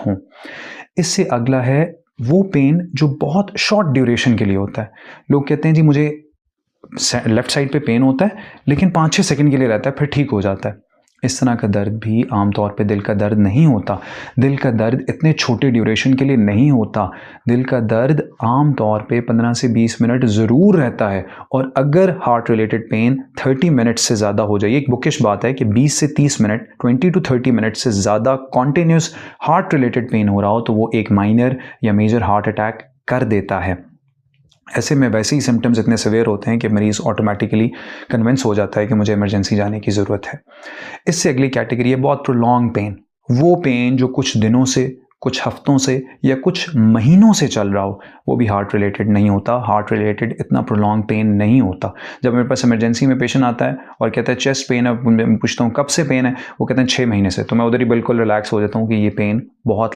स्वस्थ हों। इससे अगला है वो पेन जो बहुत शॉर्ट ड्यूरेशन के लिए होता है। लोग कहते हैं जी मुझे लेफ्ट साइड पे पेन होता है लेकिन 5-6 सेकंड के लिए रहता है, फिर ठीक हो जाता है। इस तरह का दर्द भी आमतौर पे दिल का दर्द नहीं होता। दिल का दर्द इतने छोटे ड्यूरेशन के लिए नहीं होता। दिल का दर्द आम तौर पे 15 से 20 मिनट ज़रूर रहता है, और अगर हार्ट रिलेटेड पेन 30 मिनट से ज़्यादा हो जाए, एक बुकिश बात है कि 20 से 30 मिनट 20 to 30 मिनट से ज़्यादा कॉन्टिन्यूस हार्ट रिलेटेड पेन हो रहा हो तो वो एक माइनर या मेजर हार्ट अटैक कर देता है। ऐसे में वैसे ही सिम्टम्स इतने सिवियर होते हैं कि मरीज़ ऑटोमेटिकली कन्विंस हो जाता है कि मुझे इमरजेंसी जाने की ज़रूरत है। इससे अगली कैटेगरी है बहुत प्रोलॉन्ग पेन। वो पेन जो कुछ दिनों से, कुछ हफ्तों से या कुछ महीनों से चल रहा हो, वो भी हार्ट रिलेटेड नहीं होता। हार्ट रिलेटेड इतना प्रोलॉन्ग पेन नहीं होता। जब मेरे पास इमरजेंसी में पेशेंट आता है और कहता है चेस्ट पेन है, मैं पूछता हूँ कब से पेन है, वो कहते हैं 6 महीने से, तो मैं उधर ही बिल्कुल रिलैक्स हो जाता हूँ कि ये पेन बहुत